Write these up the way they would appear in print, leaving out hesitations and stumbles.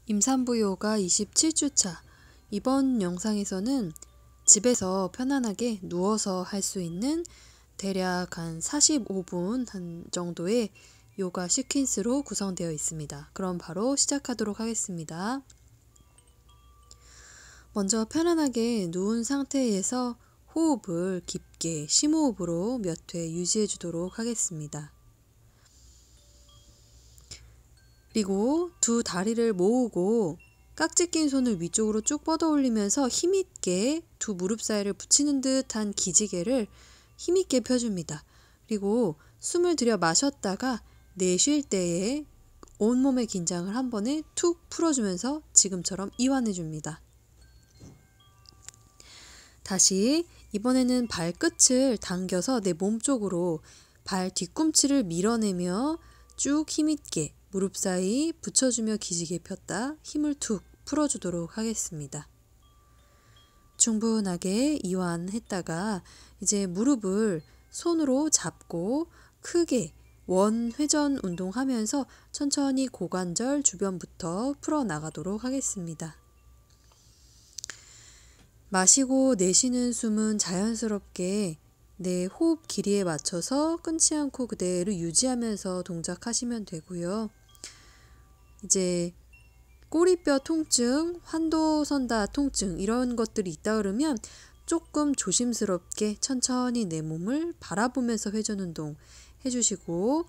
임산부 요가 27주차. 이번 영상에서는 집에서 편안하게 누워서 할 수 있는 대략 한 45분 정도의 요가 시퀀스로 구성되어 있습니다. 그럼 바로 시작하도록 하겠습니다. 먼저 편안하게 누운 상태에서 호흡을 깊게 심호흡으로 몇 회 유지해 주도록 하겠습니다. 그리고 두 다리를 모으고 깍지 낀 손을 위쪽으로 쭉 뻗어 올리면서 힘있게 두 무릎 사이를 붙이는 듯한 기지개를 힘있게 펴줍니다. 그리고 숨을 들여 마셨다가 내쉴 때에 온몸의 긴장을 한 번에 툭 풀어주면서 지금처럼 이완해줍니다. 다시 이번에는 발끝을 당겨서 내 몸 쪽으로 발 뒤꿈치를 밀어내며 쭉 힘있게 무릎 사이 붙여주며 기지개 폈다 힘을 툭 풀어주도록 하겠습니다. 충분하게 이완했다가 이제 무릎을 손으로 잡고 크게 원 회전 운동하면서 천천히 고관절 주변부터 풀어나가도록 하겠습니다. 마시고 내쉬는 숨은 자연스럽게 내 호흡 길이에 맞춰서 끊지 않고 그대로 유지하면서 동작하시면 되고요. 이제 꼬리뼈 통증, 환도선다 통증 이런 것들이 있다 그러면 조금 조심스럽게 천천히 내 몸을 바라보면서 회전 운동 해주시고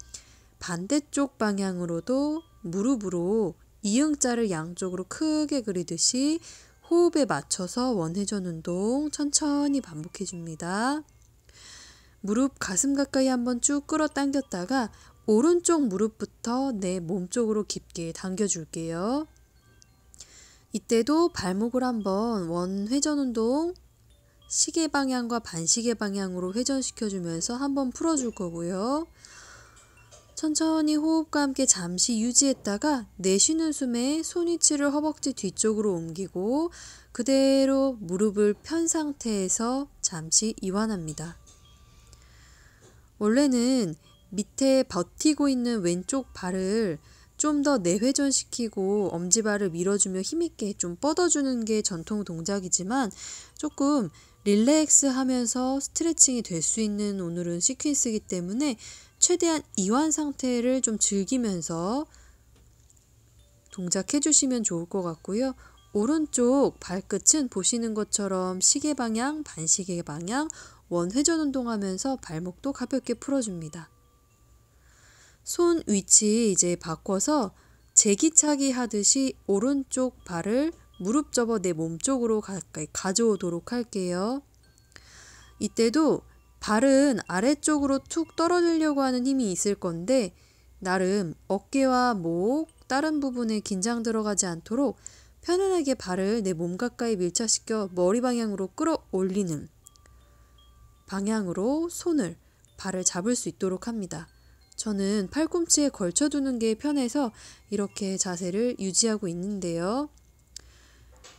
반대쪽 방향으로도 무릎으로 이응자를 양쪽으로 크게 그리듯이 호흡에 맞춰서 원회전 운동 천천히 반복해 줍니다. 무릎 가슴 가까이 한번 쭉 끌어당겼다가 오른쪽 무릎부터 내 몸 쪽으로 깊게 당겨줄게요. 이때도 발목을 한번 원 회전 운동 시계 방향과 반시계 방향으로 회전시켜주면서 한번 풀어줄 거고요. 천천히 호흡과 함께 잠시 유지했다가 내쉬는 숨에 손 위치를 허벅지 뒤쪽으로 옮기고 그대로 무릎을 편 상태에서 잠시 이완합니다. 원래는 밑에 버티고 있는 왼쪽 발을 좀 더 내회전시키고 엄지발을 밀어주며 힘있게 좀 뻗어주는 게 전통 동작이지만 조금 릴렉스 하면서 스트레칭이 될 수 있는 오늘은 시퀀스이기 때문에 최대한 이완 상태를 좀 즐기면서 동작해 주시면 좋을 것 같고요. 오른쪽 발끝은 보시는 것처럼 시계 방향, 반시계 방향, 원 회전 운동하면서 발목도 가볍게 풀어줍니다. 손 위치 이제 바꿔서 제기차기 하듯이 오른쪽 발을 무릎 접어 내 몸 쪽으로 가까이 가져오도록 할게요. 이때도 발은 아래쪽으로 툭 떨어지려고 하는 힘이 있을 건데 나름 어깨와 목, 다른 부분에 긴장 들어가지 않도록 편안하게 발을 내 몸 가까이 밀착시켜 머리 방향으로 끌어올리는 방향으로 손을, 발을 잡을 수 있도록 합니다. 저는 팔꿈치에 걸쳐두는 게 편해서 이렇게 자세를 유지하고 있는데요.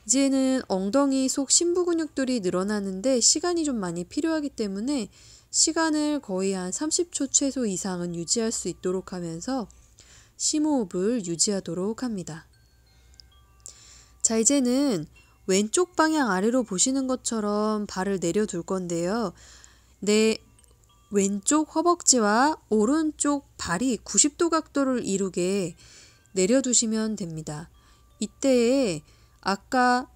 이제는 엉덩이 속 심부 근육들이 늘어나는데 시간이 좀 많이 필요하기 때문에 시간을 거의 한 30초 최소 이상은 유지할 수 있도록 하면서 심호흡을 유지하도록 합니다. 자, 이제는 왼쪽 방향 아래로 보시는 것처럼 발을 내려둘 건데요. 내 왼쪽 허벅지와 오른쪽 발이 90도 각도를 이루게 내려두시면 됩니다. 이때에 아까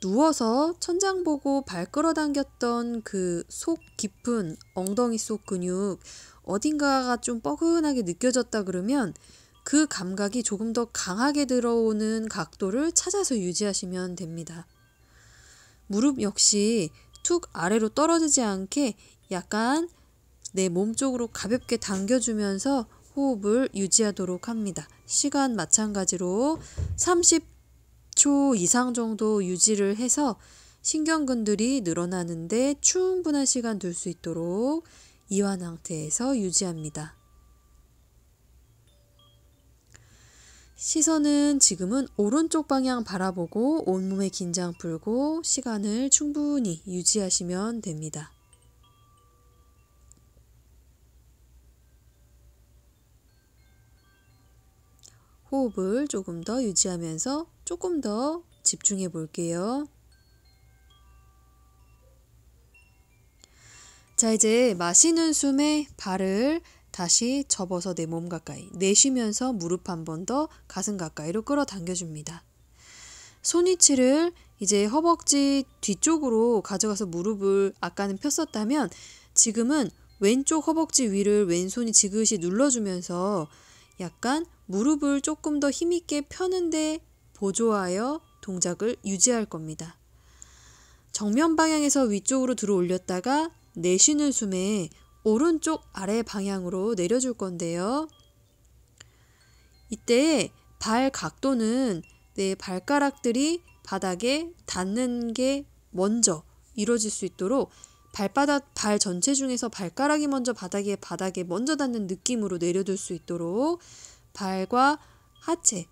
누워서 천장 보고 발 끌어당겼던 그 속 깊은 엉덩이 속 근육 어딘가가 좀 뻐근하게 느껴졌다 그러면 그 감각이 조금 더 강하게 들어오는 각도를 찾아서 유지하시면 됩니다. 무릎 역시 툭 아래로 떨어지지 않게 약간 내 몸 쪽으로 가볍게 당겨주면서 호흡을 유지하도록 합니다. 시간 마찬가지로 30초 이상 정도 유지를 해서 신경근들이 늘어나는데 충분한 시간 둘 수 있도록 이완 상태에서 유지합니다. 시선은 지금은 오른쪽 방향 바라보고 온몸의 긴장 풀고 시간을 충분히 유지하시면 됩니다. 호흡을 조금 더 유지하면서 조금 더 집중해 볼게요. 자, 이제 마시는 숨에 발을 다시 접어서 내 몸 가까이, 내쉬면서 무릎 한 번 더 가슴 가까이로 끌어당겨줍니다. 손위치를 이제 허벅지 뒤쪽으로 가져가서 무릎을 아까는 폈었다면 지금은 왼쪽 허벅지 위를 왼손이 지그시 눌러주면서 약간 무릎을 조금 더 힘있게 펴는데 보조하여 동작을 유지할 겁니다. 정면 방향에서 위쪽으로 들어 올렸다가 내쉬는 숨에 오른쪽 아래 방향으로 내려줄 건데요. 이때 발 각도는 내 발가락들이 바닥에 닿는 게 먼저 이루어질 수 있도록 발 전체 중에서 발가락이 먼저 바닥에 먼저 닿는 느낌으로 내려둘 수 있도록 발과 하체,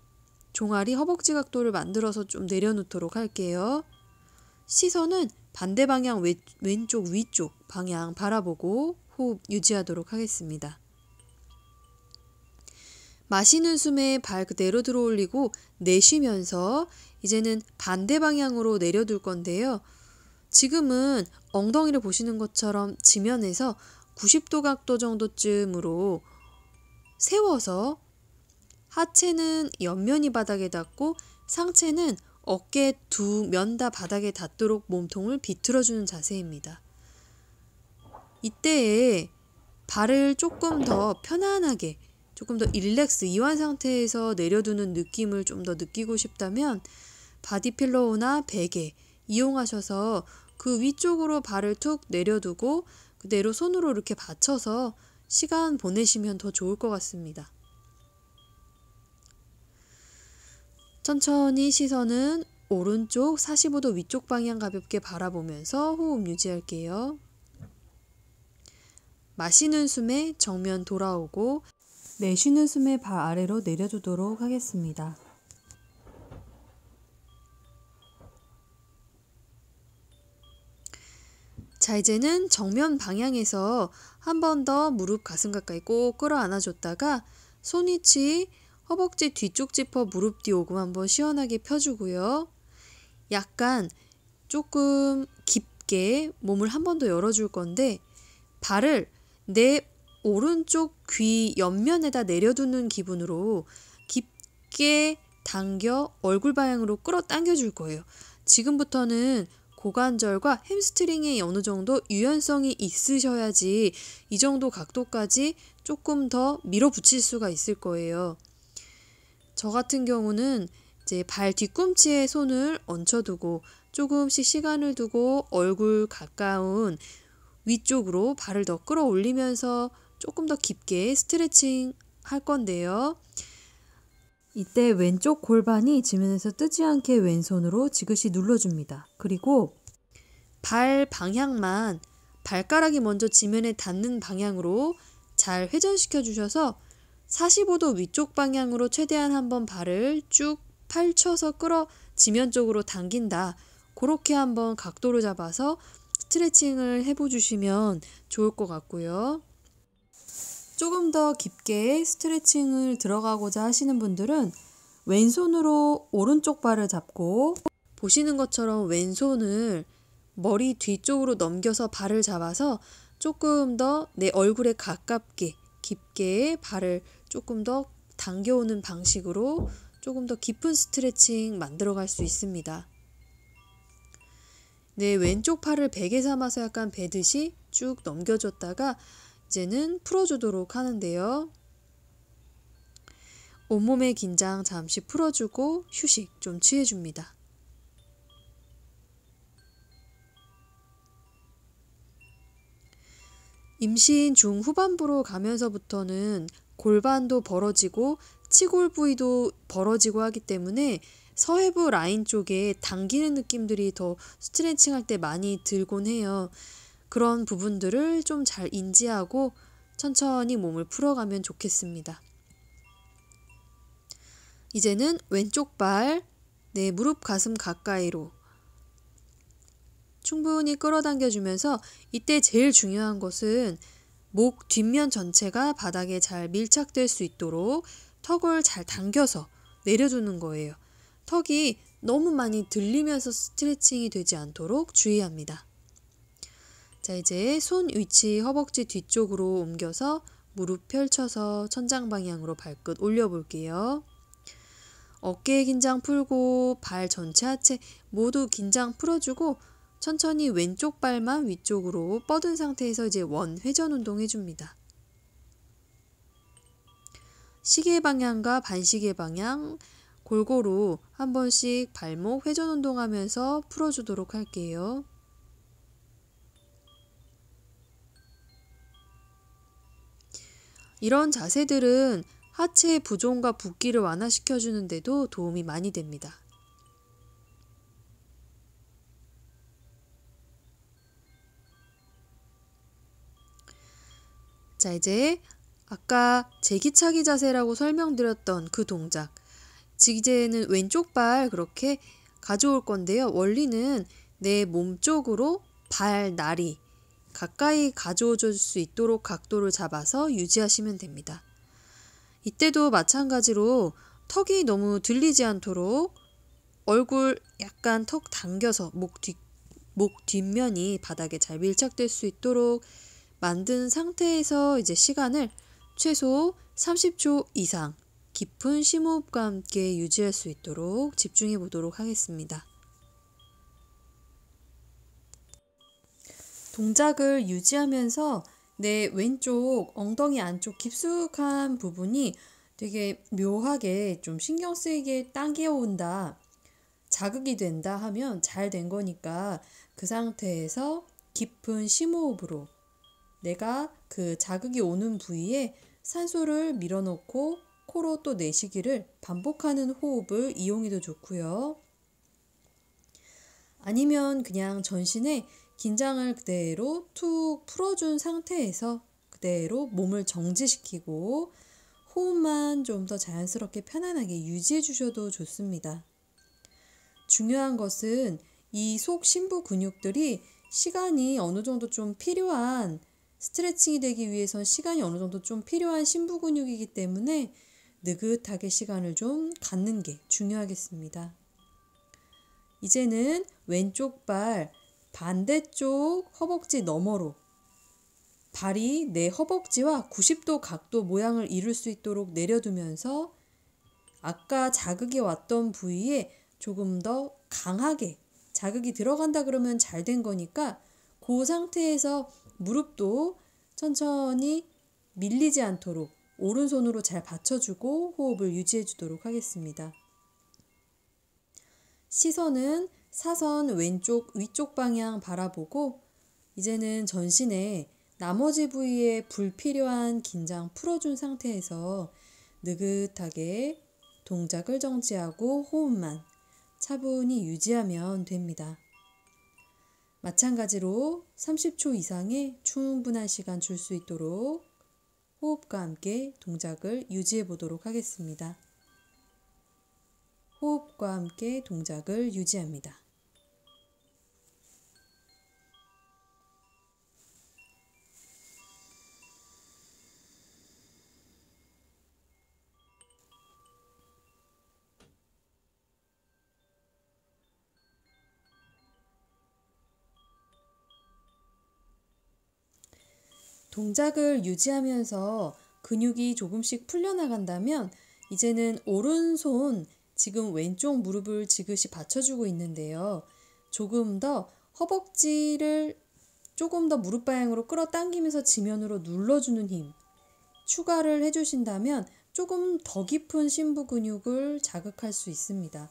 종아리, 허벅지 각도를 만들어서 좀 내려놓도록 할게요. 시선은 반대 방향 왼쪽 위쪽 방향 바라보고 호흡 유지하도록 하겠습니다. 마시는 숨에 발 그대로 들어 올리고 내쉬면서 이제는 반대 방향으로 내려둘 건데요. 지금은 엉덩이를 보시는 것처럼 지면에서 90도 각도 정도쯤으로 세워서 하체는 옆면이 바닥에 닿고 상체는 어깨 두 면 다 바닥에 닿도록 몸통을 비틀어주는 자세입니다. 이때에 발을 조금 더 편안하게, 조금 더 릴렉스, 이완 상태에서 내려두는 느낌을 좀 더 느끼고 싶다면 바디필로우나 베개 이용하셔서 그 위쪽으로 발을 툭 내려두고 그대로 손으로 이렇게 받쳐서 시간 보내시면 더 좋을 것 같습니다. 천천히 시선은 오른쪽 45도 위쪽 방향 가볍게 바라보면서 호흡 유지할게요. 마시는 숨에 정면 돌아오고 내쉬는 숨에 발 아래로 내려두도록 하겠습니다. 자, 이제는 정면 방향에서 한 번 더 무릎 가슴 가까이 꼭 끌어안아줬다가 손위치 허벅지 뒤쪽 짚어 무릎 뒤 오금 한번 시원하게 펴주고요. 약간 조금 깊게 몸을 한 번 더 열어줄 건데 발을 내 오른쪽 귀 옆면에다 내려두는 기분으로 깊게 당겨 얼굴 방향으로 끌어당겨 줄 거예요. 지금부터는 고관절과 햄스트링에 어느 정도 유연성이 있으셔야지 이 정도 각도까지 조금 더 밀어붙일 수가 있을 거예요. 저 같은 경우는 이제 발 뒤꿈치에 손을 얹혀두고 조금씩 시간을 두고 얼굴 가까운 위쪽으로 발을 더 끌어올리면서 조금 더 깊게 스트레칭 할 건데요. 이때 왼쪽 골반이 지면에서 뜨지 않게 왼손으로 지그시 눌러줍니다. 그리고 발 방향만 발가락이 먼저 지면에 닿는 방향으로 잘 회전시켜 주셔서 45도 위쪽 방향으로 최대한 한번 발을 쭉 펼쳐서 끌어 지면 쪽으로 당긴다. 그렇게 한번 각도를 잡아서 스트레칭을 해보주시면 좋을 것 같고요. 조금 더 깊게 스트레칭을 들어가고자 하시는 분들은 왼손으로 오른쪽 발을 잡고 보시는 것처럼 왼손을 머리 뒤쪽으로 넘겨서 발을 잡아서 조금 더 내 얼굴에 가깝게 깊게 발을 조금 더 당겨오는 방식으로 조금 더 깊은 스트레칭 만들어 갈 수 있습니다. 네, 왼쪽 팔을 베개 삼아서 약간 베듯이 쭉 넘겨줬다가 이제는 풀어주도록 하는데요. 온몸의 긴장 잠시 풀어주고 휴식 좀 취해줍니다. 임신 중후반부로 가면서부터는 골반도 벌어지고 치골 부위도 벌어지고 하기 때문에 서해부 라인 쪽에 당기는 느낌들이 더 스트레칭할 때 많이 들곤 해요. 그런 부분들을 좀 잘 인지하고 천천히 몸을 풀어가면 좋겠습니다. 이제는 왼쪽 발, 내 무릎 가슴 가까이로 충분히 끌어당겨주면서 이때 제일 중요한 것은 목 뒷면 전체가 바닥에 잘 밀착될 수 있도록 턱을 잘 당겨서 내려두는 거예요. 턱이 너무 많이 들리면서 스트레칭이 되지 않도록 주의합니다. 자, 이제 손 위치 허벅지 뒤쪽으로 옮겨서 무릎 펼쳐서 천장 방향으로 발끝 올려볼게요. 어깨 긴장 풀고 발 전체 하체 모두 긴장 풀어주고 천천히 왼쪽 발만 위쪽으로 뻗은 상태에서 이제 원 회전 운동 해줍니다. 시계 방향과 반시계 방향 골고루 한 번씩 발목 회전 운동하면서 풀어주도록 할게요. 이런 자세들은 하체 부종과 붓기를 완화시켜주는 데도 도움이 많이 됩니다. 자, 이제 아까 제기차기 자세라고 설명드렸던 그 동작. 이제는 왼쪽 발 그렇게 가져올 건데요. 원리는 내 몸 쪽으로 발 나리 가까이 가져줄 수 있도록 각도를 잡아서 유지하시면 됩니다. 이때도 마찬가지로 턱이 너무 들리지 않도록 얼굴 약간 턱 당겨서 목 뒷면이 바닥에 잘 밀착될 수 있도록 만든 상태에서 이제 시간을 최소 30초 이상 깊은 심호흡과 함께 유지할 수 있도록 집중해 보도록 하겠습니다. 동작을 유지하면서 내 왼쪽 엉덩이 안쪽 깊숙한 부분이 되게 묘하게 좀 신경 쓰이게 당겨온다, 자극이 된다 하면 잘 된 거니까 그 상태에서 깊은 심호흡으로 내가 그 자극이 오는 부위에 산소를 밀어넣고 코로 또 내쉬기를 반복하는 호흡을 이용해도 좋고요. 아니면 그냥 전신에 긴장을 그대로 툭 풀어준 상태에서 그대로 몸을 정지시키고 호흡만 좀 더 자연스럽게 편안하게 유지해 주셔도 좋습니다. 중요한 것은 이 속 심부 근육들이 시간이 어느 정도 좀 필요한 스트레칭이 되기 위해선 시간이 어느 정도 좀 필요한 심부 근육이기 때문에 느긋하게 시간을 좀 갖는 게 중요하겠습니다. 이제는 왼쪽 발 반대쪽 허벅지 너머로 발이 내 허벅지와 90도 각도 모양을 이룰 수 있도록 내려두면서 아까 자극이 왔던 부위에 조금 더 강하게 자극이 들어간다 그러면 잘 된 거니까 그 상태에서 무릎도 천천히 밀리지 않도록 오른손으로 잘 받쳐주고 호흡을 유지해 주도록 하겠습니다. 시선은 사선 왼쪽 위쪽 방향 바라보고 이제는 전신에 나머지 부위에 불필요한 긴장 풀어준 상태에서 느긋하게 동작을 정지하고 호흡만 차분히 유지하면 됩니다. 마찬가지로 30초 이상의 충분한 시간 줄 수 있도록 호흡과 함께 동작을 유지해 보도록 하겠습니다. 호흡과 함께 동작을 유지합니다. 동작을 유지하면서 근육이 조금씩 풀려나간다면 이제는 오른손 지금 왼쪽 무릎을 지그시 받쳐주고 있는데요. 조금 더 허벅지를 조금 더 무릎 방향으로 끌어당기면서 지면으로 눌러주는 힘 추가를 해주신다면 조금 더 깊은 심부 근육을 자극할 수 있습니다.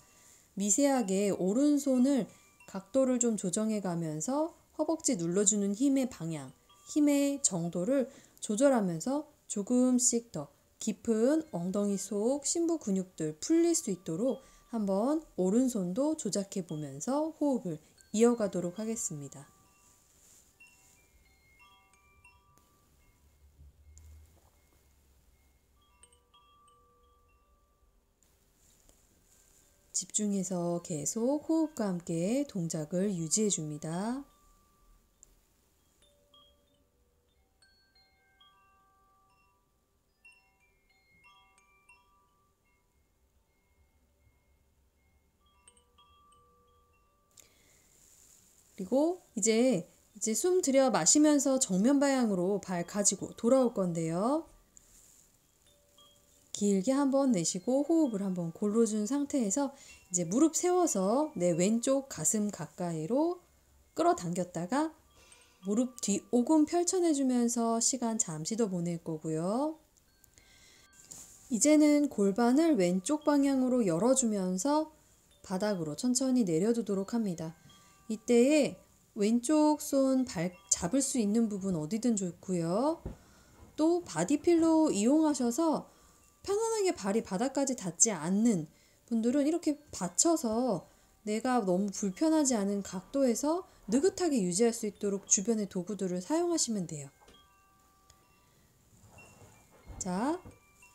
미세하게 오른손을 각도를 좀 조정해 가면서 허벅지 눌러주는 힘의 방향, 힘의 정도를 조절하면서 조금씩 더 깊은 엉덩이 속 심부 근육들 풀릴 수 있도록 한번 오른손도 조작해 보면서 호흡을 이어가도록 하겠습니다. 집중해서 계속 호흡과 함께 동작을 유지해 줍니다. 그리고 이제 숨 들여 마시면서 정면 방향으로 발 가지고 돌아올 건데요. 길게 한번 내쉬고 호흡을 한번 골라준 상태에서 이제 무릎 세워서 내 왼쪽 가슴 가까이로 끌어당겼다가 무릎 뒤 오금 펼쳐내주면서 시간 잠시 더 보낼 거고요. 이제는 골반을 왼쪽 방향으로 열어주면서 바닥으로 천천히 내려두도록 합니다. 이때에 왼쪽 손 발 잡을 수 있는 부분 어디든 좋고요. 또 바디필로 이용하셔서 편안하게 발이 바닥까지 닿지 않는 분들은 이렇게 받쳐서 내가 너무 불편하지 않은 각도에서 느긋하게 유지할 수 있도록 주변의 도구들을 사용하시면 돼요. 자,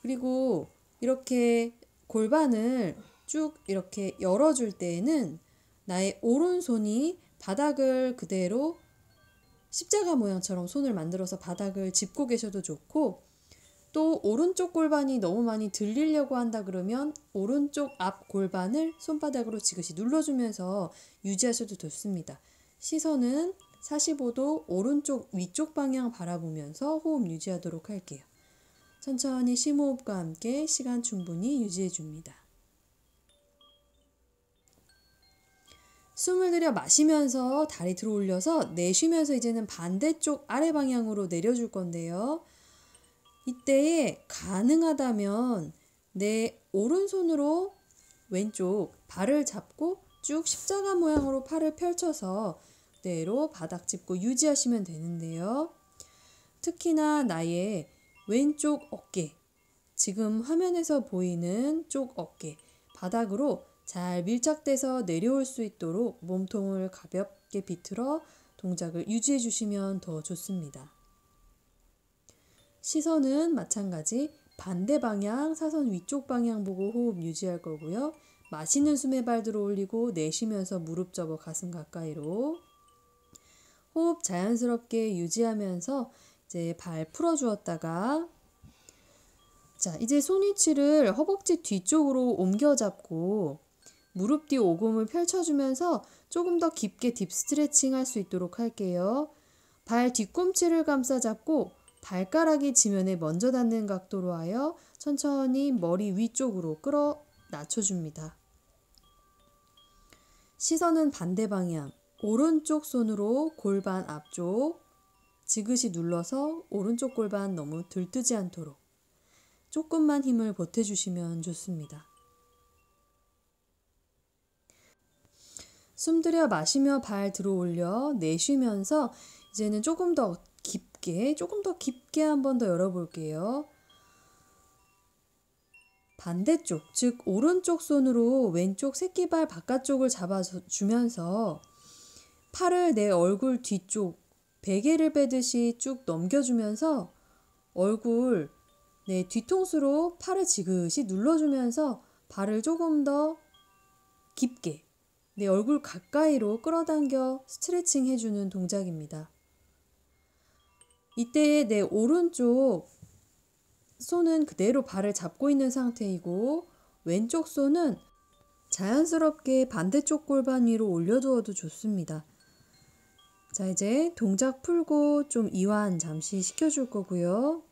그리고 이렇게 골반을 쭉 이렇게 열어줄 때에는 나의 오른손이 바닥을 그대로 십자가 모양처럼 손을 만들어서 바닥을 짚고 계셔도 좋고, 또 오른쪽 골반이 너무 많이 들리려고 한다 그러면 오른쪽 앞 골반을 손바닥으로 지그시 눌러주면서 유지하셔도 좋습니다. 시선은 45도 오른쪽 위쪽 방향 바라보면서 호흡 유지하도록 할게요. 천천히 심호흡과 함께 시간 충분히 유지해 줍니다. 숨을 들여 마시면서 다리 들어 올려서 내쉬면서 이제는 반대쪽 아래 방향으로 내려줄 건데요. 이때에 가능하다면 내 오른손으로 왼쪽 발을 잡고 쭉 십자가 모양으로 팔을 펼쳐서 그대로 바닥 짚고 유지하시면 되는데요. 특히나 나의 왼쪽 어깨, 지금 화면에서 보이는 쪽 어깨, 바닥으로 잘 밀착돼서 내려올 수 있도록 몸통을 가볍게 비틀어 동작을 유지해 주시면 더 좋습니다. 시선은 마찬가지 반대 방향, 사선 위쪽 방향 보고 호흡 유지할 거고요. 마시는 숨에 발 들어 올리고 내쉬면서 무릎 접어 가슴 가까이로 호흡 자연스럽게 유지하면서 이제 발 풀어 주었다가, 자, 이제 손 위치를 허벅지 뒤쪽으로 옮겨 잡고 무릎 뒤 오금을 펼쳐주면서 조금 더 깊게 딥 스트레칭 할 수 있도록 할게요. 발 뒤꿈치를 감싸 잡고 발가락이 지면에 먼저 닿는 각도로 하여 천천히 머리 위쪽으로 끌어 낮춰줍니다. 시선은 반대 방향, 오른쪽 손으로 골반 앞쪽 지그시 눌러서 오른쪽 골반 너무 들뜨지 않도록 조금만 힘을 보태주시면 좋습니다. 숨 들여 마시며 발 들어 올려 내쉬면서 이제는 조금 더 깊게 한 번 더 열어볼게요. 반대쪽, 즉 오른쪽 손으로 왼쪽 새끼발 바깥쪽을 잡아주면서 팔을 내 얼굴 뒤쪽 베개를 빼듯이 쭉 넘겨주면서 얼굴 내 뒤통수로 팔을 지그시 눌러주면서 발을 조금 더 깊게 내 얼굴 가까이로 끌어당겨 스트레칭 해주는 동작입니다. 이때 내 오른쪽 손은 그대로 발을 잡고 있는 상태이고 왼쪽 손은 자연스럽게 반대쪽 골반 위로 올려두어도 좋습니다. 자, 이제 동작 풀고 좀 이완 잠시 시켜줄 거고요.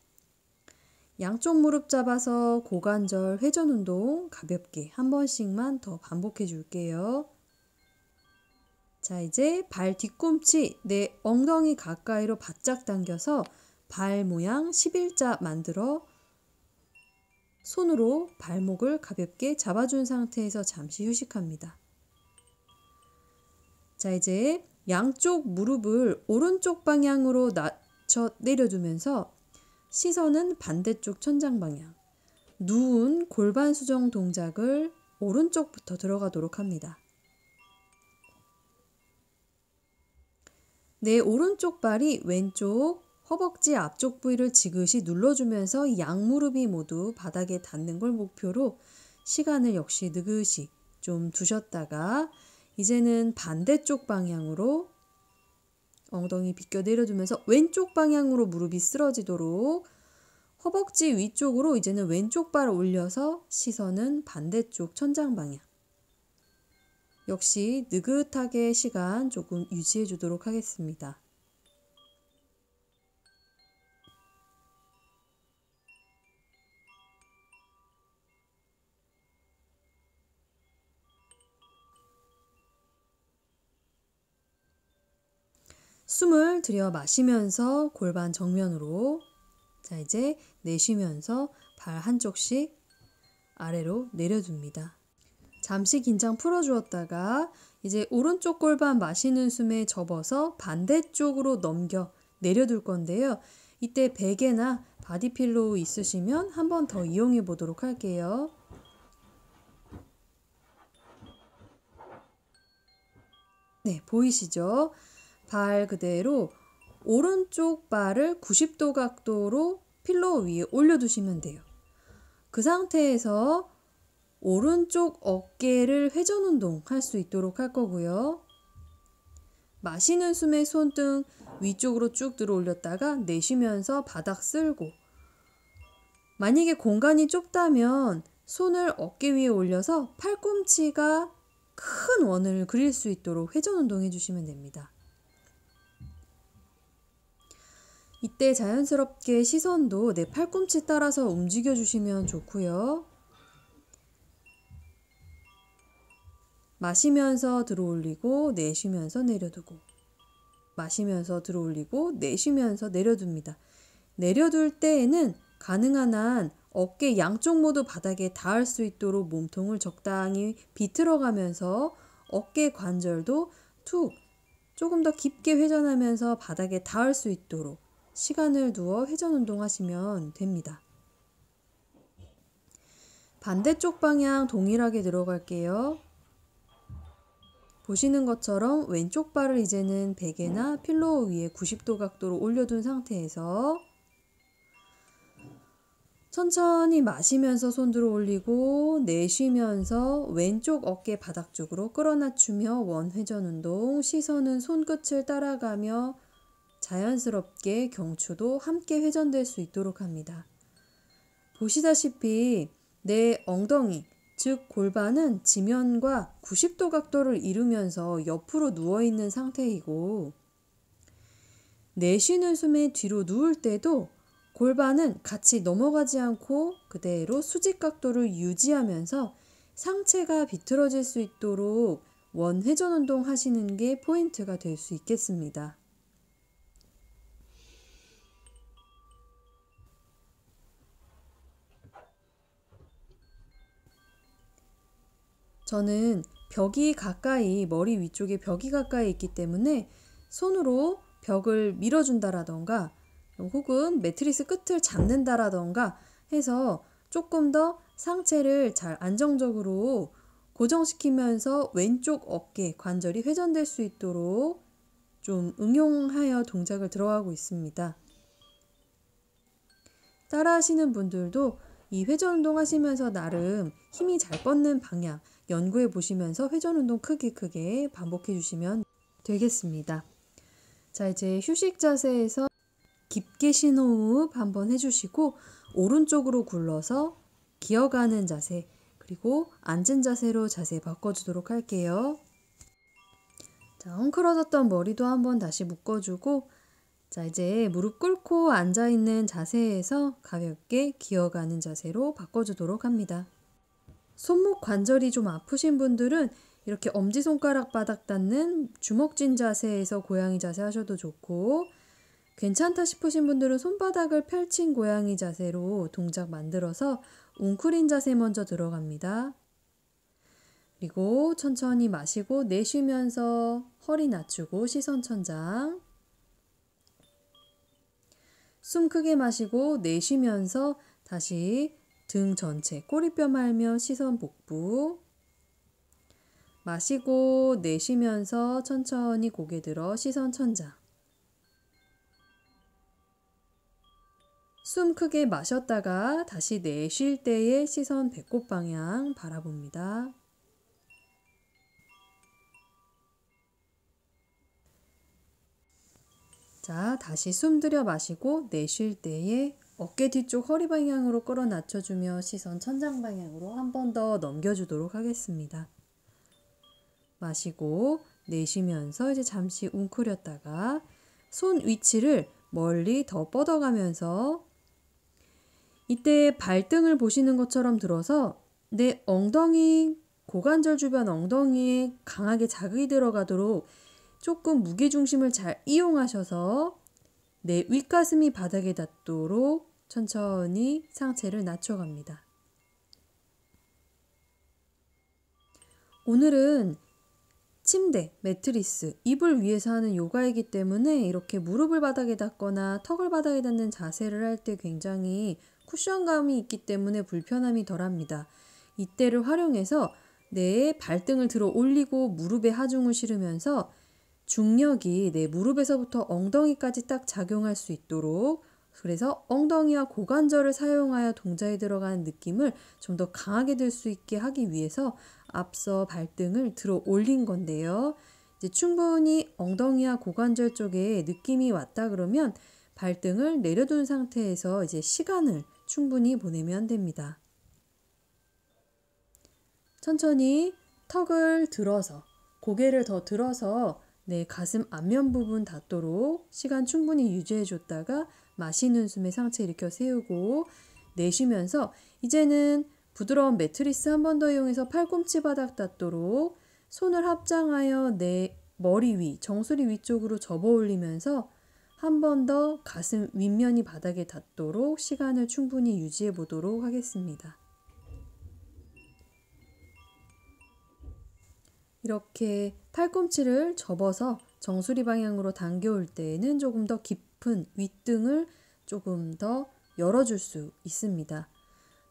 양쪽 무릎 잡아서 고관절 회전 운동 가볍게 한 번씩만 더 반복해 줄게요. 자, 이제 발 뒤꿈치 내 엉덩이 가까이로 바짝 당겨서 발 모양 11자 만들어 손으로 발목을 가볍게 잡아준 상태에서 잠시 휴식합니다. 자, 이제 양쪽 무릎을 오른쪽 방향으로 낮춰 내려두면서 시선은 반대쪽 천장 방향, 누운 골반 수정 동작을 오른쪽부터 들어가도록 합니다. 내 오른쪽 발이 왼쪽 허벅지 앞쪽 부위를 지그시 눌러주면서 양무릎이 모두 바닥에 닿는 걸 목표로 시간을 역시 느긋이 좀 두셨다가 이제는 반대쪽 방향으로 엉덩이 비껴 내려두면서 왼쪽 방향으로 무릎이 쓰러지도록 허벅지 위쪽으로 이제는 왼쪽 발 올려서 시선은 반대쪽 천장 방향. 역시 느긋하게 시간 조금 유지해 주도록 하겠습니다. 숨을 들여 마시면서 골반 정면으로, 자 이제 내쉬면서 발 한쪽씩 아래로 내려둡니다. 잠시 긴장 풀어주었다가 이제 오른쪽 골반 마시는 숨에 접어서 반대쪽으로 넘겨 내려둘 건데요. 이때 베개나 바디필로우 있으시면 한 번 더 이용해 보도록 할게요. 네, 보이시죠? 발 그대로 오른쪽 발을 90도 각도로 필로우 위에 올려두시면 돼요. 그 상태에서 오른쪽 어깨를 회전 운동 할 수 있도록 할 거고요. 마시는 숨에 손등 위쪽으로 쭉 들어 올렸다가 내쉬면서 바닥 쓸고, 만약에 공간이 좁다면 손을 어깨 위에 올려서 팔꿈치가 큰 원을 그릴 수 있도록 회전 운동 해주시면 됩니다. 이때 자연스럽게 시선도 내 팔꿈치 따라서 움직여 주시면 좋고요. 마시면서 들어 올리고 내쉬면서 내려두고, 마시면서 들어 올리고 내쉬면서 내려둡니다. 내려둘 때에는 가능한 한 어깨 양쪽 모두 바닥에 닿을 수 있도록 몸통을 적당히 비틀어가면서 어깨 관절도 툭 조금 더 깊게 회전하면서 바닥에 닿을 수 있도록 시간을 두어 회전 운동하시면 됩니다. 반대쪽 방향 동일하게 들어갈게요. 보시는 것처럼 왼쪽 발을 이제는 베개나 필로우 위에 90도 각도로 올려둔 상태에서 천천히 마시면서 손 들어 올리고 내쉬면서 왼쪽 어깨 바닥 쪽으로 끌어낮추며 원회전 운동, 시선은 손끝을 따라가며 자연스럽게 경추도 함께 회전될 수 있도록 합니다. 보시다시피 내 엉덩이, 즉 골반은 지면과 90도 각도를 이루면서 옆으로 누워있는 상태이고, 내쉬는 숨에 뒤로 누울 때도 골반은 같이 넘어가지 않고 그대로 수직 각도를 유지하면서 상체가 비틀어질 수 있도록 원회전 운동 하시는 게 포인트가 될 수 있겠습니다. 저는 벽이 가까이, 머리 위쪽에 벽이 가까이 있기 때문에 손으로 벽을 밀어준다라던가 혹은 매트리스 끝을 잡는다라던가 해서 조금 더 상체를 잘 안정적으로 고정시키면서 왼쪽 어깨 관절이 회전될 수 있도록 좀 응용하여 동작을 들어가고 있습니다. 따라 하시는 분들도 이 회전 운동 하시면서 나름 힘이 잘 뻗는 방향 연구해 보시면서 회전 운동 크게 반복해 주시면 되겠습니다. 자, 이제 휴식 자세에서 깊게 심호흡 한번 해주시고 오른쪽으로 굴러서 기어가는 자세, 그리고 앉은 자세로 자세 바꿔주도록 할게요. 자, 헝클어졌던 머리도 한번 다시 묶어주고, 자 이제 무릎 꿇고 앉아있는 자세에서 가볍게 기어가는 자세로 바꿔주도록 합니다. 손목 관절이 좀 아프신 분들은 이렇게 엄지손가락 바닥 닿는 주먹진 자세에서 고양이 자세 하셔도 좋고, 괜찮다 싶으신 분들은 손바닥을 펼친 고양이 자세로 동작 만들어서 웅크린 자세 먼저 들어갑니다. 그리고 천천히 마시고 내쉬면서 허리 낮추고 시선 천장. 숨 크게 마시고 내쉬면서 다시 등 전체 꼬리뼈 말며 시선 복부. 마시고 내쉬면서 천천히 고개 들어 시선 천장. 숨 크게 마셨다가 다시 내쉴 때의 시선 배꼽 방향 바라봅니다. 자, 다시 숨 들여 마시고 내쉴 때에 어깨 뒤쪽 허리 방향으로 끌어 낮춰주며 시선 천장 방향으로 한 번 더 넘겨주도록 하겠습니다. 마시고 내쉬면서 이제 잠시 웅크렸다가 손 위치를 멀리 더 뻗어가면서 이때 발등을 보시는 것처럼 들어서 내 엉덩이, 고관절 주변 엉덩이에 강하게 자극이 들어가도록 조금 무게중심을 잘 이용하셔서 내 윗가슴이 바닥에 닿도록 천천히 상체를 낮춰갑니다. 오늘은 침대, 매트리스, 이불 위에서 하는 요가이기 때문에 이렇게 무릎을 바닥에 닿거나 턱을 바닥에 닿는 자세를 할 때 굉장히 쿠션감이 있기 때문에 불편함이 덜합니다. 이때를 활용해서 내 발등을 들어 올리고 무릎에 하중을 실으면서 중력이 내 무릎에서부터 엉덩이까지 딱 작용할 수 있도록, 그래서 엉덩이와 고관절을 사용하여 동작에 들어가는 느낌을 좀 더 강하게 들 수 있게 하기 위해서 앞서 발등을 들어 올린 건데요. 이제 충분히 엉덩이와 고관절 쪽에 느낌이 왔다 그러면 발등을 내려둔 상태에서 이제 시간을 충분히 보내면 됩니다. 천천히 턱을 들어서, 고개를 더 들어서 내 가슴 앞면 부분 닿도록 시간 충분히 유지해 줬다가 마시는 숨에 상체 일으켜 세우고 내쉬면서 이제는 부드러운 매트리스 한 번 더 이용해서 팔꿈치 바닥 닿도록 손을 합장하여 내 머리 위, 정수리 위쪽으로 접어 올리면서 한 번 더 가슴 윗면이 바닥에 닿도록 시간을 충분히 유지해 보도록 하겠습니다. 이렇게 팔꿈치를 접어서 정수리 방향으로 당겨올 때에는 조금 더 깊은 윗등을 조금 더 열어줄 수 있습니다.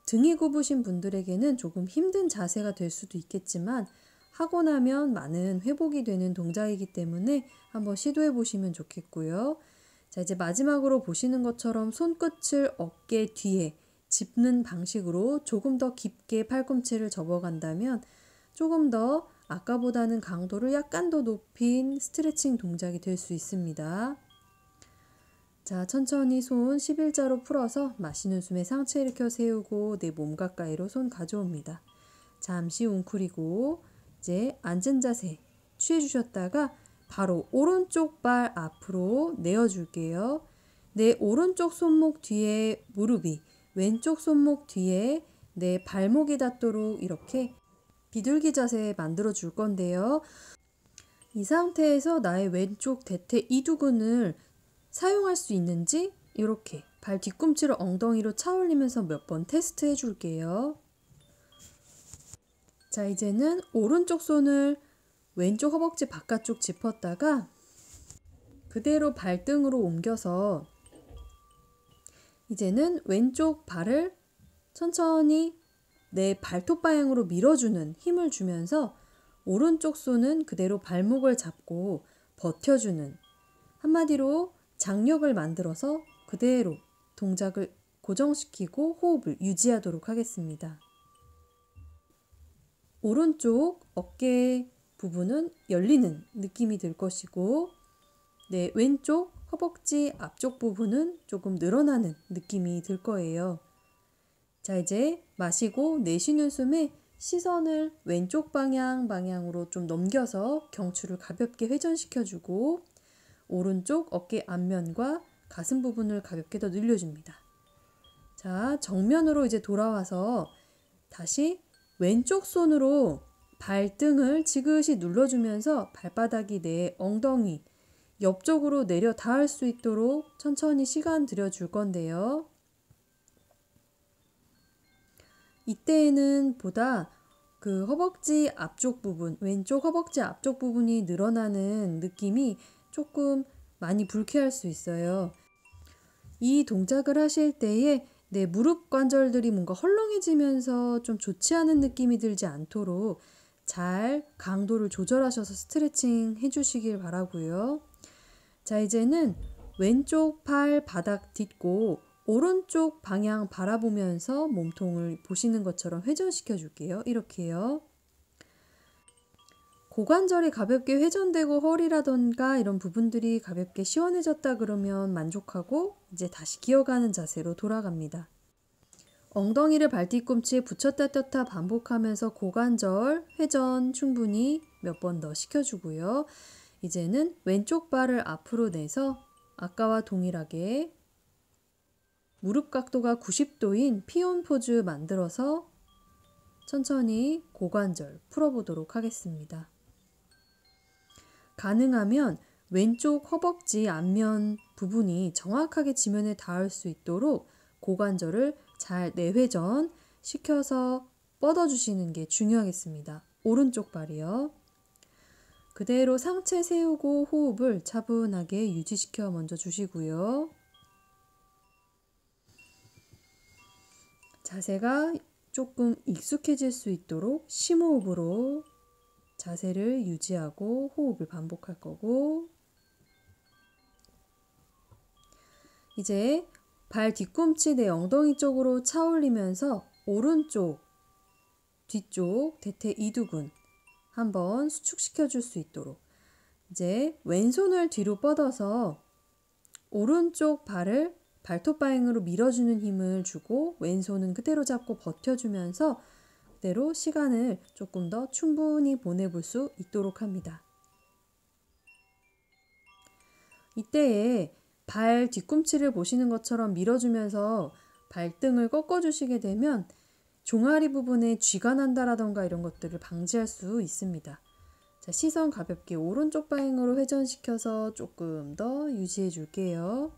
등이 굽으신 분들에게는 조금 힘든 자세가 될 수도 있겠지만 하고 나면 많은 회복이 되는 동작이기 때문에 한번 시도해 보시면 좋겠고요. 자, 이제 마지막으로 보시는 것처럼 손끝을 어깨 뒤에 짚는 방식으로 조금 더 깊게 팔꿈치를 접어간다면 조금 더 아까보다는 강도를 약간 더 높인 스트레칭 동작이 될 수 있습니다. 자, 천천히 손 11자로 풀어서 마시는 숨에 상체 일으켜 세우고 내 몸 가까이로 손 가져옵니다. 잠시 웅크리고 이제 앉은 자세 취해주셨다가 바로 오른쪽 발 앞으로 내어줄게요. 내 오른쪽 손목 뒤에 무릎이, 왼쪽 손목 뒤에 내 발목이 닿도록 이렇게 비둘기 자세 만들어 줄 건데요. 이 상태에서 나의 왼쪽 대퇴 이두근을 사용할 수 있는지 이렇게 발 뒤꿈치를 엉덩이로 차올리면서 몇 번 테스트 해 줄게요. 자, 이제는 오른쪽 손을 왼쪽 허벅지 바깥쪽 짚었다가 그대로 발등으로 옮겨서 이제는 왼쪽 발을 천천히 내 발톱 방향으로 밀어주는 힘을 주면서 오른쪽 손은 그대로 발목을 잡고 버텨주는, 한마디로 장력을 만들어서 그대로 동작을 고정시키고 호흡을 유지하도록 하겠습니다. 오른쪽 어깨 부분은 열리는 느낌이 들 것이고 내 왼쪽 허벅지 앞쪽 부분은 조금 늘어나는 느낌이 들 거예요. 자, 이제 마시고 내쉬는 숨에 시선을 왼쪽 방향으로 좀 넘겨서 경추를 가볍게 회전시켜주고 오른쪽 어깨 앞면과 가슴 부분을 가볍게 더 늘려줍니다. 자, 정면으로 이제 돌아와서 다시 왼쪽 손으로 발등을 지그시 눌러주면서 발바닥이 내 엉덩이 옆쪽으로 내려 닿을 수 있도록 천천히 시간 들여줄 건데요. 이때에는 보다 그 허벅지 앞쪽 부분, 왼쪽 허벅지 앞쪽 부분이 늘어나는 느낌이 조금 많이 불쾌할 수 있어요. 이 동작을 하실 때에 내 무릎 관절들이 뭔가 헐렁해지면서 좀 좋지 않은 느낌이 들지 않도록 잘 강도를 조절하셔서 스트레칭 해주시길 바라고요. 자, 이제는 왼쪽 팔 바닥 딛고 오른쪽 방향 바라보면서 몸통을 보시는 것처럼 회전시켜 줄게요. 이렇게요. 고관절이 가볍게 회전되고 허리라던가 이런 부분들이 가볍게 시원해졌다 그러면 만족하고 이제 다시 기어가는 자세로 돌아갑니다. 엉덩이를 발뒤꿈치에 붙였다 뗐다 반복하면서 고관절 회전 충분히 몇 번 더 시켜주고요. 이제는 왼쪽 발을 앞으로 내서 아까와 동일하게 무릎 각도가 90도인 피온 포즈 만들어서 천천히 고관절 풀어보도록 하겠습니다. 가능하면 왼쪽 허벅지 앞면 부분이 정확하게 지면에 닿을 수 있도록 고관절을 잘 내회전 시켜서 뻗어주시는 게 중요하겠습니다. 오른쪽 발이요. 그대로 상체 세우고 호흡을 차분하게 유지시켜 먼저 주시고요. 자세가 조금 익숙해질 수 있도록 심호흡으로 자세를 유지하고 호흡을 반복할 거고, 이제 발 뒤꿈치 내 엉덩이 쪽으로 차올리면서 오른쪽, 뒤쪽 대퇴 이두근 한번 수축시켜 줄 수 있도록 이제 왼손을 뒤로 뻗어서 오른쪽 발을 발톱 바행으로 밀어주는 힘을 주고 왼손은 그대로 잡고 버텨주면서 그대로 시간을 조금 더 충분히 보내볼 수 있도록 합니다. 이때에 발 뒤꿈치를 보시는 것처럼 밀어주면서 발등을 꺾어주시게 되면 종아리 부분에 쥐가 난다라던가 이런 것들을 방지할 수 있습니다. 자, 시선 가볍게 오른쪽 바행으로 회전시켜서 조금 더 유지해 줄게요.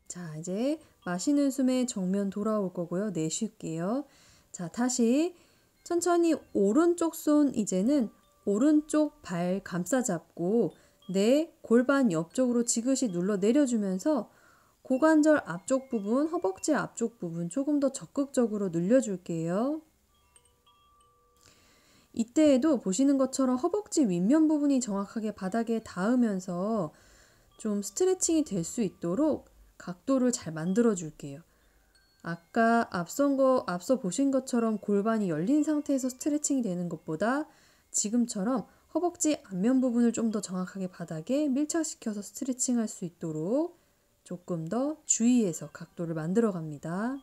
자, 이제 마시는 숨에 정면 돌아올 거고요. 내쉴게요. 자, 다시 천천히 오른쪽 손 이제는 오른쪽 발 감싸잡고 내 골반 옆쪽으로 지그시 눌러 내려주면서 고관절 앞쪽 부분, 허벅지 앞쪽 부분 조금 더 적극적으로 늘려줄게요. 이때에도 보시는 것처럼 허벅지 윗면 부분이 정확하게 바닥에 닿으면서 좀 스트레칭이 될 수 있도록 각도를 잘 만들어 줄게요. 아까 앞서 보신 것처럼 골반이 열린 상태에서 스트레칭이 되는 것보다 지금처럼 허벅지 앞면 부분을 좀 더 정확하게 바닥에 밀착시켜서 스트레칭 할 수 있도록 조금 더 주의해서 각도를 만들어 갑니다.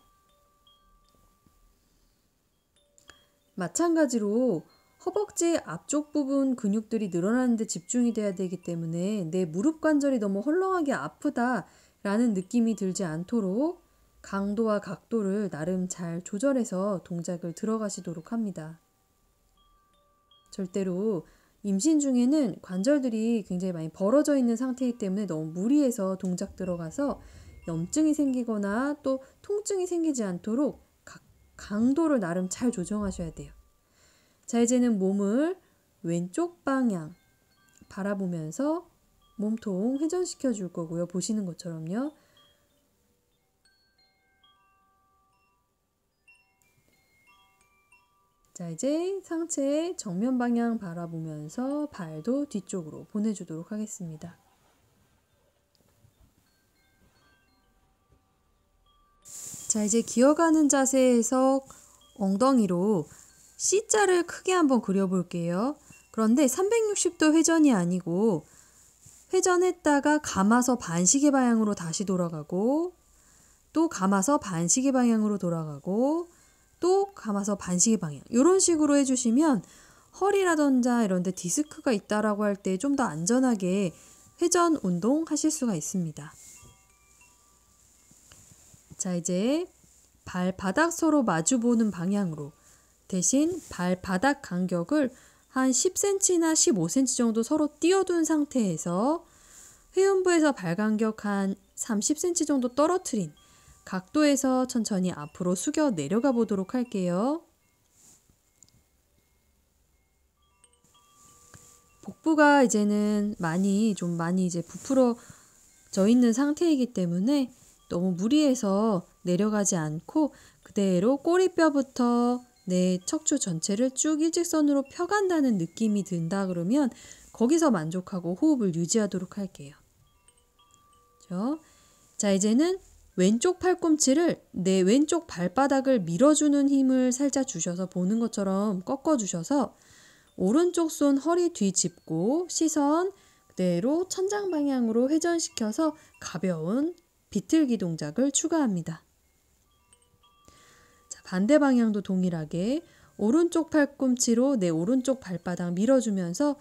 마찬가지로 허벅지 앞쪽 부분 근육들이 늘어나는 데 집중이 돼야 되기 때문에 내 무릎 관절이 너무 헐렁하게 아프다라는 느낌이 들지 않도록 강도와 각도를 나름 잘 조절해서 동작을 들어가시도록 합니다. 절대로 임신 중에는 관절들이 굉장히 많이 벌어져 있는 상태이기 때문에 너무 무리해서 동작 들어가서 염증이 생기거나 또 통증이 생기지 않도록 강도를 나름 잘 조정하셔야 돼요. 자, 이제는 몸을 왼쪽 방향 바라보면서 몸통 회전시켜 줄 거고요. 보시는 것처럼요. 자, 이제 상체 정면 방향 바라보면서 발도 뒤쪽으로 보내주도록 하겠습니다. 자, 이제 기어가는 자세에서 엉덩이로 C자를 크게 한번 그려볼게요. 그런데 360도 회전이 아니고 회전했다가 감아서 반시계 방향으로 다시 돌아가고 또 감아서 반시계 방향으로 돌아가고 또 감아서 반시계 방향, 이런 식으로 해주시면 허리라든지 이런 데 디스크가 있다라고 할 때 좀 더 안전하게 회전 운동 하실 수가 있습니다. 자, 이제 발바닥 서로 마주보는 방향으로 대신 발바닥 간격을 한 10cm나 15cm 정도 서로 띄워둔 상태에서 회음부에서 발 간격 한 30cm 정도 떨어뜨린 각도에서 천천히 앞으로 숙여 내려가 보도록 할게요. 복부가 이제는 많이 이제 부풀어져 있는 상태이기 때문에 너무 무리해서 내려가지 않고 그대로 꼬리뼈부터 내 척추 전체를 쭉 일직선으로 펴간다는 느낌이 든다 그러면 거기서 만족하고 호흡을 유지하도록 할게요. 그렇죠? 자, 이제는 왼쪽 팔꿈치를 내 왼쪽 발바닥을 밀어주는 힘을 살짝 주셔서 보는 것처럼 꺾어주셔서 오른쪽 손 허리 뒤 짚고 시선 그대로 천장 방향으로 회전시켜서 가벼운 비틀기 동작을 추가합니다. 자, 반대 방향도 동일하게 오른쪽 팔꿈치로 내 오른쪽 발바닥 밀어주면서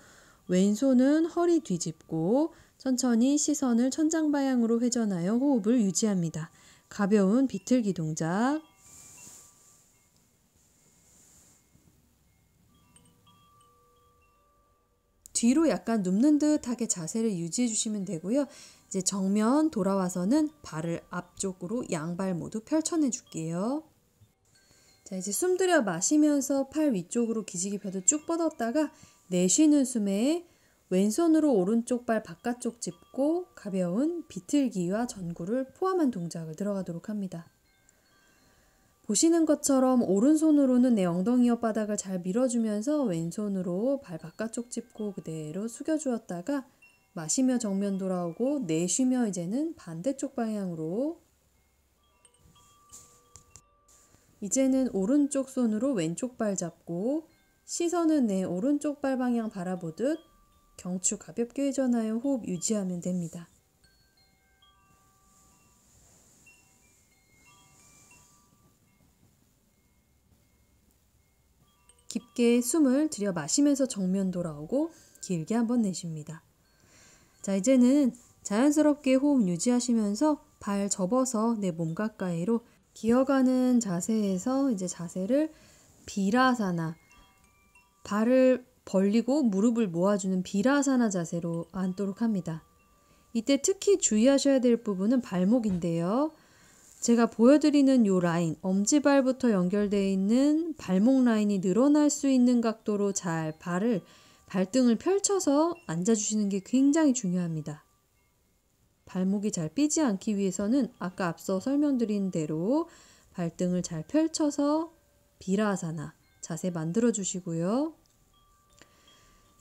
왼손은 허리 뒤집고 천천히 시선을 천장 방향으로 회전하여 호흡을 유지합니다. 가벼운 비틀기 동작. 뒤로 약간 눕는 듯하게 자세를 유지해 주시면 되고요. 이제 정면 돌아와서는 발을 앞쪽으로 양발 모두 펼쳐내 줄게요. 자, 이제 숨 들여 마시면서 팔 위쪽으로 기지개 펴도 쭉 뻗었다가 내쉬는 숨에 왼손으로 오른쪽 발 바깥쪽 짚고 가벼운 비틀기와 전구를 포함한 동작을 들어가도록 합니다. 보시는 것처럼 오른손으로는 내 엉덩이 옆바닥을 잘 밀어주면서 왼손으로 발 바깥쪽 짚고 그대로 숙여주었다가 마시며 정면 돌아오고 내쉬며 이제는 반대쪽 방향으로, 이제는 오른쪽 손으로 왼쪽 발 잡고 시선은 내 오른쪽 발 방향 바라보듯 경추 가볍게 회전하여 호흡 유지하면 됩니다. 깊게 숨을 들여 마시면서 정면 돌아오고 길게 한번 내쉽니다. 자, 이제는 자연스럽게 호흡 유지하시면서 발 접어서 내 몸 가까이로 기어가는 자세에서 이제 자세를 비라사나, 발을 벌리고 무릎을 모아주는 비라사나 자세로 앉도록 합니다. 이때 특히 주의하셔야 될 부분은 발목인데요. 제가 보여드리는 이 라인, 엄지발부터 연결되어 있는 발목 라인이 늘어날 수 있는 각도로 잘 발등을 펼쳐서 앉아주시는 게 굉장히 중요합니다. 발목이 잘 삐지 않기 위해서는 아까 앞서 설명드린 대로 발등을 잘 펼쳐서 비라사나 자세 만들어 주시고요.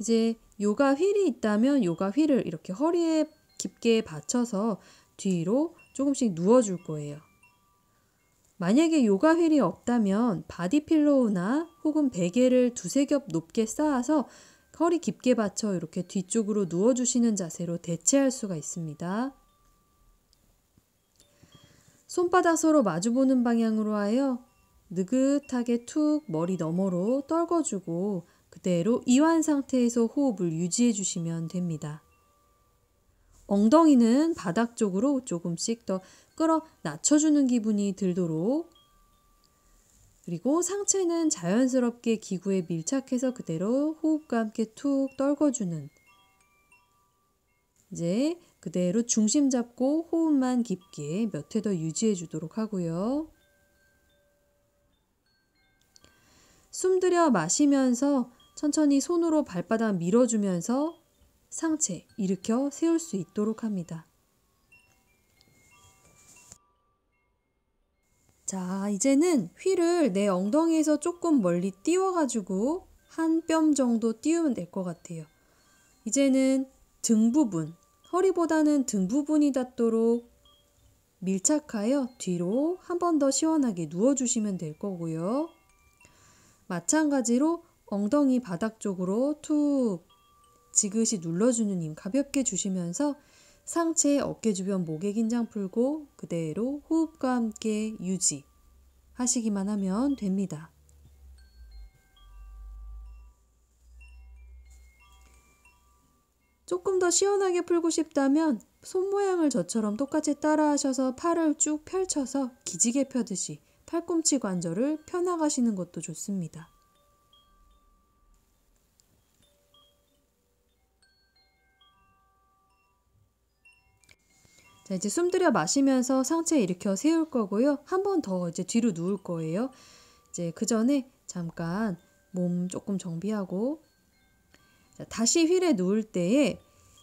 이제 요가 휠이 있다면 요가 휠을 이렇게 허리에 깊게 받쳐서 뒤로 조금씩 누워줄 거예요. 만약에 요가 휠이 없다면 바디필로우나 혹은 베개를 두세 겹 높게 쌓아서 허리 깊게 받쳐 이렇게 뒤쪽으로 누워주시는 자세로 대체할 수가 있습니다. 손바닥 서로 마주보는 방향으로 하여 느긋하게 툭 머리 너머로 떨궈주고 그대로 이완 상태에서 호흡을 유지해 주시면 됩니다. 엉덩이는 바닥 쪽으로 조금씩 더 끌어 낮춰주는 기분이 들도록, 그리고 상체는 자연스럽게 기구에 밀착해서 그대로 호흡과 함께 툭 떨궈주는, 이제 그대로 중심 잡고 호흡만 깊게 몇 회 더 유지해 주도록 하고요. 숨 들여 마시면서 천천히 손으로 발바닥 밀어주면서 상체 일으켜 세울 수 있도록 합니다. 자, 이제는 휠을 내 엉덩이에서 조금 멀리 띄워가지고 한 뼘 정도 띄우면 될 것 같아요. 이제는 등 부분, 허리보다는 등 부분이 닿도록 밀착하여 뒤로 한 번 더 시원하게 누워주시면 될 거고요. 마찬가지로 엉덩이 바닥 쪽으로 툭 지그시 눌러주는 힘 가볍게 주시면서 상체, 어깨 주변 목의 긴장 풀고 그대로 호흡과 함께 유지하시기만 하면 됩니다. 조금 더 시원하게 풀고 싶다면 손 모양을 저처럼 똑같이 따라 하셔서 팔을 쭉 펼쳐서 기지개 펴듯이 팔꿈치 관절을 펴나가시는 것도 좋습니다. 자, 이제 숨 들여 마시면서 상체 일으켜 세울 거고요. 한 번 더 이제 뒤로 누울 거예요. 이제 그 전에 잠깐 몸 조금 정비하고, 자, 다시 휠에 누울 때에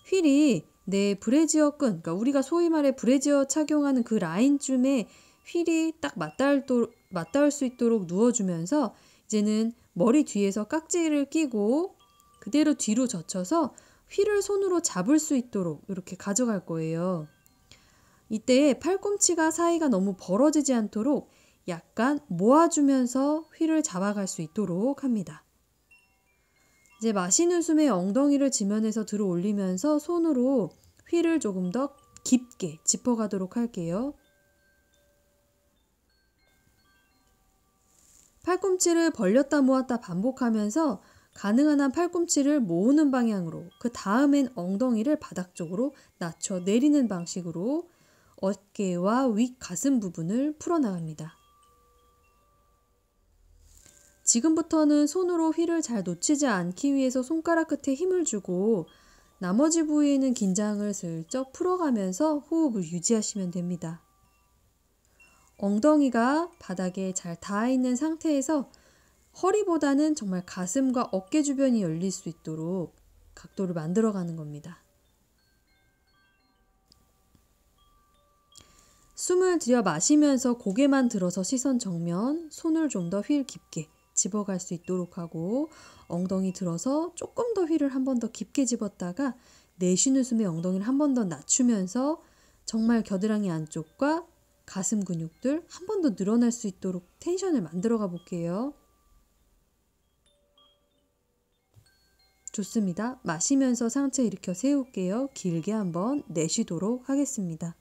휠이 내 브래지어 끈, 그러니까 우리가 소위 말해 브래지어 착용하는 그 라인쯤에 휠이 딱 맞닿을 수 있도록 누워주면서 이제는 머리 뒤에서 깍지를 끼고 그대로 뒤로 젖혀서 휠을 손으로 잡을 수 있도록 이렇게 가져갈 거예요. 이때 팔꿈치가 사이가 너무 벌어지지 않도록 약간 모아주면서 휠을 잡아갈 수 있도록 합니다. 이제 마시는 숨에 엉덩이를 지면에서 들어 올리면서 손으로 휠을 조금 더 깊게 짚어가도록 할게요. 팔꿈치를 벌렸다 모았다 반복하면서 가능한 한 팔꿈치를 모으는 방향으로, 그 다음엔 엉덩이를 바닥 쪽으로 낮춰 내리는 방식으로 어깨와 윗 가슴 부분을 풀어나갑니다. 지금부터는 손으로 휠을 잘 놓치지 않기 위해서 손가락 끝에 힘을 주고 나머지 부위에는 긴장을 슬쩍 풀어가면서 호흡을 유지하시면 됩니다. 엉덩이가 바닥에 잘 닿아 있는 상태에서 허리보다는 정말 가슴과 어깨 주변이 열릴 수 있도록 각도를 만들어가는 겁니다. 숨을 들여 마시면서 고개만 들어서 시선 정면, 손을 좀 더 휠 깊게 집어갈 수 있도록 하고 엉덩이 들어서 조금 더 휠을 한 번 더 깊게 집었다가 내쉬는 숨에 엉덩이를 한 번 더 낮추면서 정말 겨드랑이 안쪽과 가슴 근육들 한 번 더 늘어날 수 있도록 텐션을 만들어 가 볼게요. 좋습니다. 마시면서 상체 일으켜 세울게요. 길게 한번 내쉬도록 하겠습니다.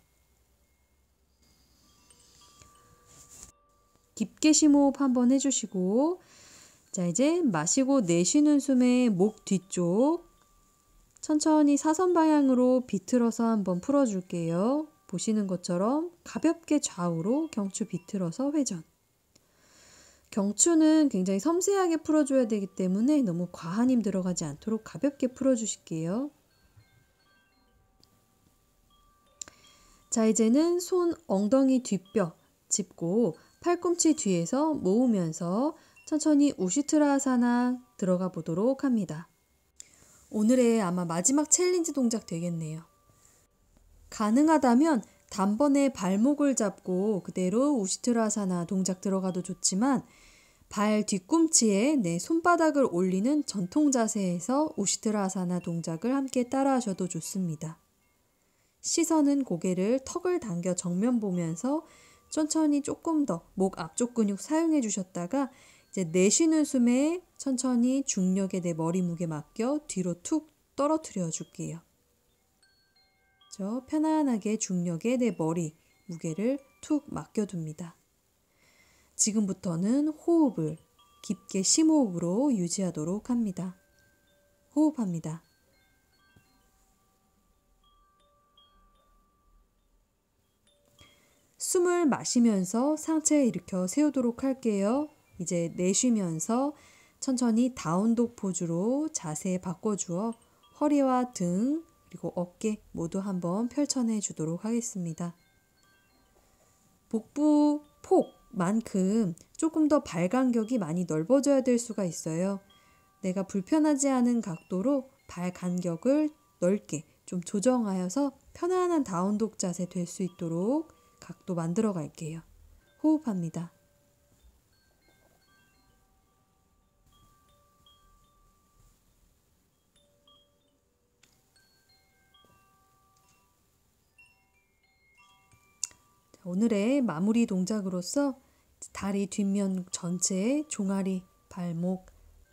깊게 심호흡 한번 해주시고, 자 이제 마시고 내쉬는 숨에 목 뒤쪽 천천히 사선 방향으로 비틀어서 한번 풀어줄게요. 보시는 것처럼 가볍게 좌우로 경추 비틀어서 회전. 경추는 굉장히 섬세하게 풀어줘야 되기 때문에 너무 과한 힘 들어가지 않도록 가볍게 풀어주실게요. 자 이제는 손 엉덩이 뒷뼈 짚고 팔꿈치 뒤에서 모으면서 천천히 우시트라사나 들어가 보도록 합니다. 오늘의 아마 마지막 챌린지 동작 되겠네요. 가능하다면 단번에 발목을 잡고 그대로 우시트라사나 동작 들어가도 좋지만 발 뒤꿈치에 내 손바닥을 올리는 전통 자세에서 우시트라사나 동작을 함께 따라 하셔도 좋습니다. 시선은 고개를 턱을 당겨 정면 보면서 천천히 조금 더 목 앞쪽 근육 사용해 주셨다가 이제 내쉬는 숨에 천천히 중력에 내 머리 무게 맡겨 뒤로 툭 떨어뜨려 줄게요. 편안하게 중력에 내 머리 무게를 툭 맡겨둡니다. 지금부터는 호흡을 깊게 심호흡으로 유지하도록 합니다. 호흡합니다. 숨을 마시면서 상체 일으켜 세우도록 할게요. 이제 내쉬면서 천천히 다운독 포즈로 자세 바꿔주어 허리와 등 그리고 어깨 모두 한번 펼쳐내 주도록 하겠습니다. 복부 폭만큼 조금 더 발 간격이 많이 넓어져야 될 수가 있어요. 내가 불편하지 않은 각도로 발 간격을 넓게 좀 조정하여서 편안한 다운독 자세 될 수 있도록 각도 만들어 갈게요. 호흡합니다. 오늘의 마무리 동작으로서 다리 뒷면 전체에 종아리, 발목,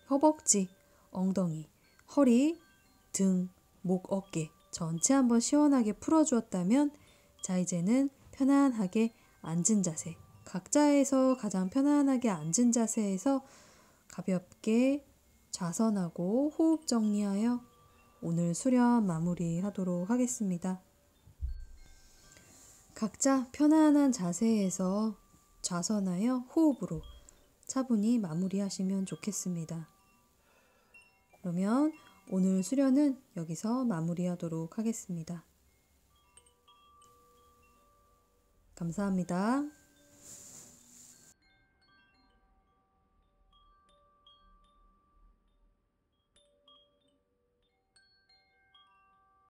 허벅지, 엉덩이, 허리, 등, 목, 어깨 전체 한번 시원하게 풀어주었다면 자 이제는 편안하게 앉은 자세, 각자에서 가장 편안하게 앉은 자세에서 가볍게 좌선하고 호흡 정리하여 오늘 수련 마무리하도록 하겠습니다. 각자 편안한 자세에서 좌선하여 호흡으로 차분히 마무리하시면 좋겠습니다. 그러면 오늘 수련은 여기서 마무리하도록 하겠습니다. 감사합니다.